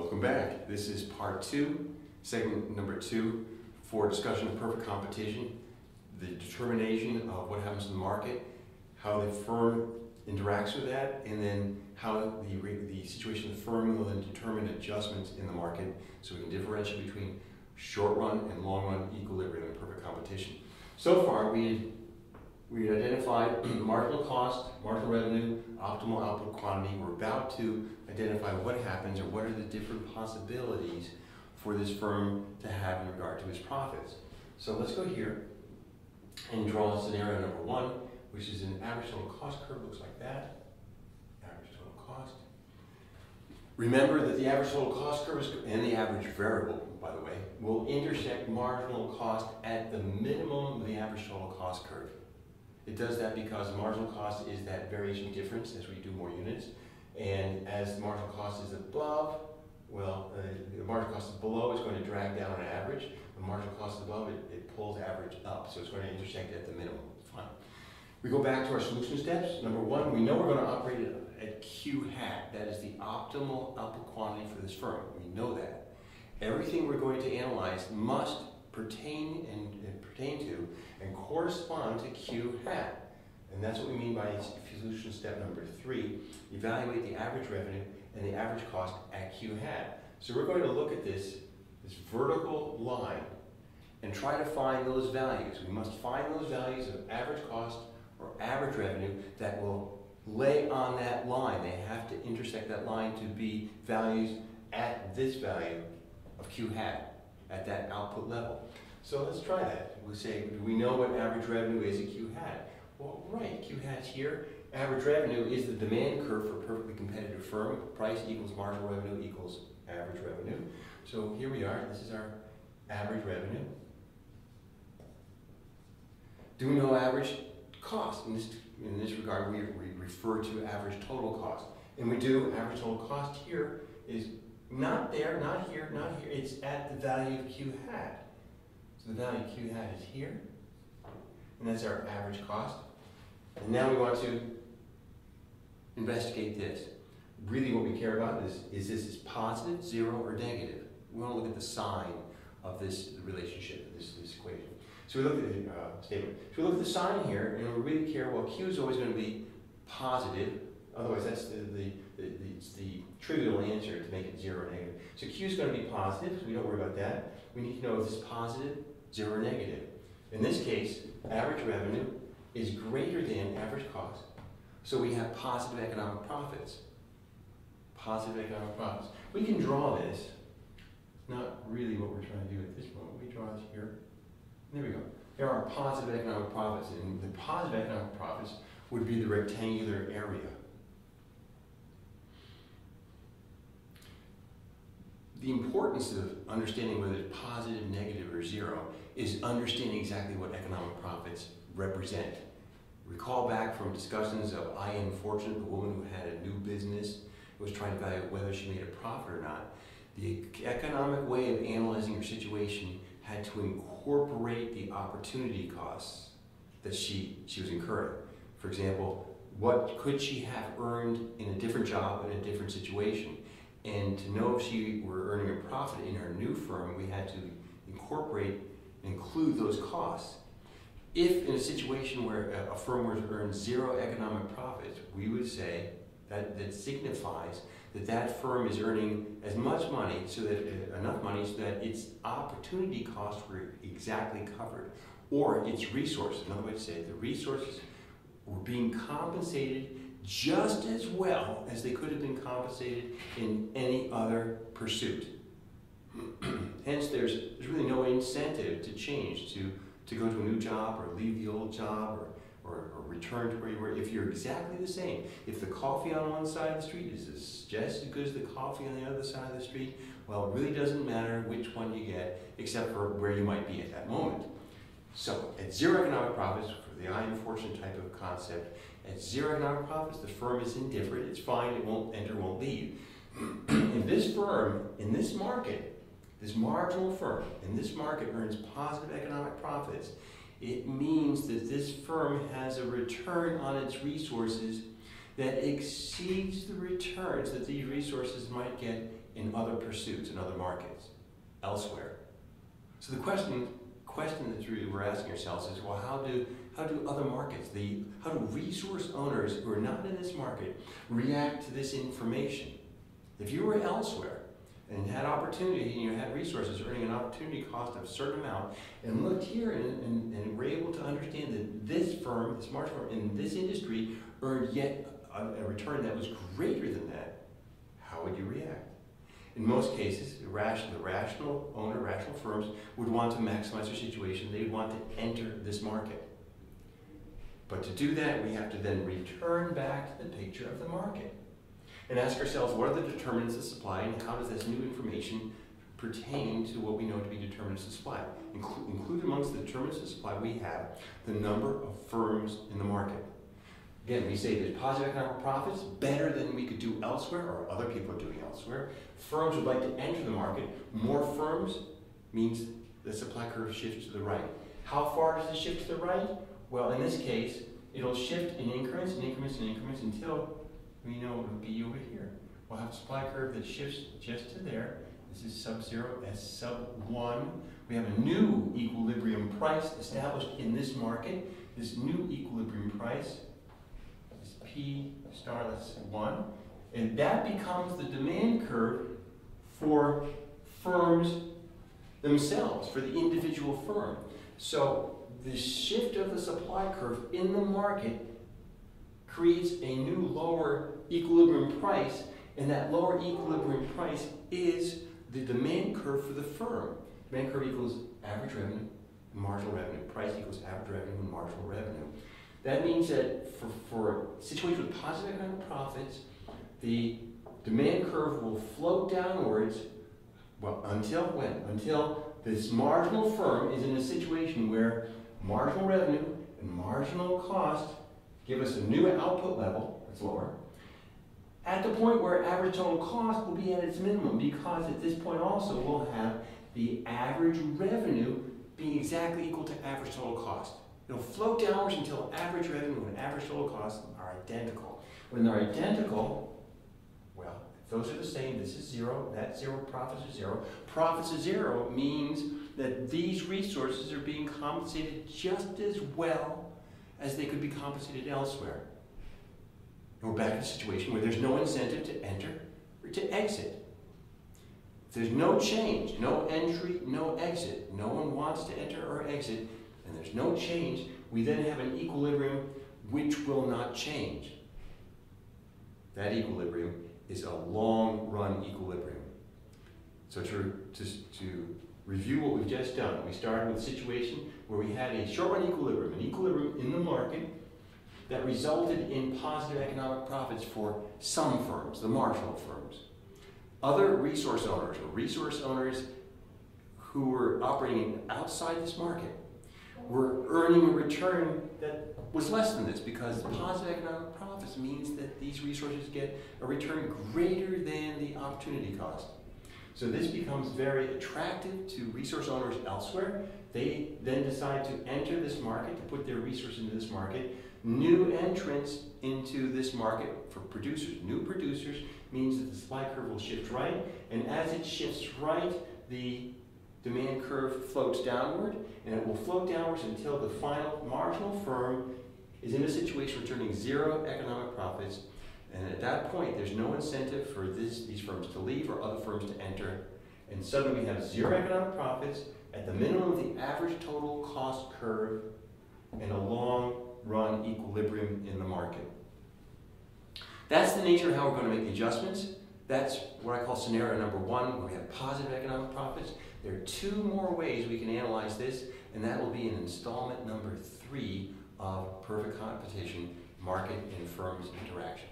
Welcome back. This is part 2, segment number 2 for discussion of perfect competition, the determination of what happens in the market, how the firm interacts with that, and then how the situation of the firm will then determine adjustments in the market so we can differentiate between short run and long run equilibrium and perfect competition. So far we identified marginal cost, marginal revenue, optimal output quantity. We're about to identify what happens or what are the different possibilities for this firm to have in regard to its profits. So let's go here and draw scenario number 1, which is an average total cost curve. Looks like that. Average total cost. Remember that the average total cost curve and the average variable, by the way, will intersect marginal cost at the minimum of the average total cost curve. It does that because marginal cost is that variation difference as we do more units, and as the marginal cost is above, well, the marginal cost is below is going to drag down on average. The marginal cost is above, it pulls average up, so it's going to intersect at the minimum. Fine. We go back to our solution steps. Number 1, we know we're going to operate at Q hat. That is the optimal output quantity for this firm. We know that. Everything we're going to analyze must pertain to and correspond to Q hat. And that's what we mean by solution step number 3. Evaluate the average revenue and the average cost at Q hat. So we're going to look at this vertical line and try to find those values. We must find those values of average cost or average revenue that will lay on that line. They have to intersect that line to be values at this value of Q hat, at that output level. So let's try that. We'll say, do we know what average revenue is at Q hat? Well, right, Q hat's here. Average revenue is the demand curve for a perfectly competitive firm. Price equals marginal revenue equals average revenue. So here we are. This is our average revenue. Do we know average cost? In this regard, we refer to average total cost. And we do. Average total cost here is not there, not here, not here. It's at the value of Q hat. So the value of Q hat is here. And that's our average cost. And now we want to investigate this. Really what we care about is this positive, 0, or negative? We want to look at the sign of this relationship, this equation. So we look at the statement. So we look at the sign here, and we really care, well, Q is always going to be positive. Otherwise, that's the trivial answer to make it 0 or negative. So Q is going to be positive, so we don't worry about that. We need to know if it's positive, 0, or negative. In this case, average revenue is greater than average cost. So we have positive economic profits. Positive economic profits. We can draw this. Not really what we're trying to do at this moment. We draw this here. There we go. There are positive economic profits, and the positive economic profits would be the rectangular area. The importance of understanding whether it's positive, negative, or 0 is understanding exactly what economic profits represent. Recall back from discussions of I Am Fortune, the woman who had a new business, was trying to evaluate whether she made a profit or not. The economic way of analyzing her situation had to incorporate the opportunity costs that she was incurring. For example, what could she have earned in a different job in a different situation? And to know if she were earning a profit in her new firm, we had to include those costs. If in a situation where a firm were to earn 0 economic profits, we would say that signifies that that firm is earning as much money, so that enough money so that its opportunity costs were exactly covered, or its resources. Another way to say it, the resources were being compensated just as well as they could have been compensated in any other pursuit. Hence, there's really no incentive to change, to go to a new job or leave the old job or return to where you were if you're exactly the same. If the coffee on one side of the street is just as good as the coffee on the other side of the street, well, it really doesn't matter which one you get, except for where you might be at that moment. So, at 0 economic profits, for the I Am Fortune type of concept, at 0 economic profits, the firm is indifferent. It's fine. It won't enter, won't leave. If this firm, in this market, this marginal firm, in this market earns positive economic profits, it means that this firm has a return on its resources that exceeds the returns that these resources might get in other pursuits, in other markets, elsewhere. So the question that we're asking ourselves is, well, how do other markets, how do resource owners who are not in this market react to this information? If you were elsewhere and had opportunity, and you had resources earning an opportunity cost of a certain amount, and looked here and were able to understand that this firm, this marginal firm in this industry earned yet a return that was greater than that, how would you react? In most cases, the rational owner, rational firms would want to maximize their situation. They would want to enter this market. But to do that, we have to then return back to the picture of the market and ask ourselves, what are the determinants of supply, and how does this new information pertain to what we know to be determinants of supply? Included amongst the determinants of supply, we have the number of firms in the market. Again, we say there's positive economic profits, better than we could do elsewhere or other people are doing elsewhere. Firms would like to enter the market. More firms means the supply curve shifts to the right. How far does it shift to the right? Well, in this case, it'll shift in increments and increments and increments until we know it'll be over here. We'll have a supply curve that shifts just to there. This is sub-0, S sub 1. We have a new equilibrium price established in this market. This new equilibrium price is P star, let's say 1. And that becomes the demand curve for firms themselves, for the individual firm. So the shift of the supply curve in the market creates a new lower equilibrium price, and that lower equilibrium price is the demand curve for the firm. Demand curve equals average revenue and marginal revenue. Price equals average revenue and marginal revenue. That means that for situations with positive economic profits, the demand curve will float downwards, well, until when? Until this marginal firm is in a situation where marginal revenue and marginal cost give us a new output level, that's lower, at the point where average total cost will be at its minimum, because at this point also we'll have the average revenue being exactly equal to average total cost. It'll float downwards until average revenue and average total cost are identical. When they're identical, well, if those are the same, this is 0, that's 0, profits are 0. Profits are 0 means that these resources are being compensated just as well as they could be compensated elsewhere. And we're back in a situation where there's no incentive to enter or to exit. If there's no change, no entry, no exit, no one wants to enter or exit, and there's no change, we then have an equilibrium which will not change. That equilibrium is a long-run equilibrium. So to review what we've just done, we started with a situation where we had a short-run equilibrium, an equilibrium in the market that resulted in positive economic profits for some firms, the marginal firms. Other resource owners, or resource owners who were operating outside this market, were earning a return that was less than this, because positive economic profits means that these resources get a return greater than the opportunity cost. So this becomes very attractive to resource owners elsewhere. They then decide to enter this market, to put their resources into this market. New entrants into this market for producers, new producers, means that the supply curve will shift right, and as it shifts right, the demand curve floats downward, and it will float downwards until the final marginal firm is in a situation returning 0 economic profits, and at that point there's no incentive for these firms to leave or other firms to enter, and suddenly we have 0 economic profits at the minimum of the average total cost curve and a long-run equilibrium in the market. That's the nature of how we're going to make the adjustments. That's what I call scenario number 1, where we have positive economic profits. There are 2 more ways we can analyze this, and that will be in installment number 3 of Perfect Competition, Market and Firms Interaction.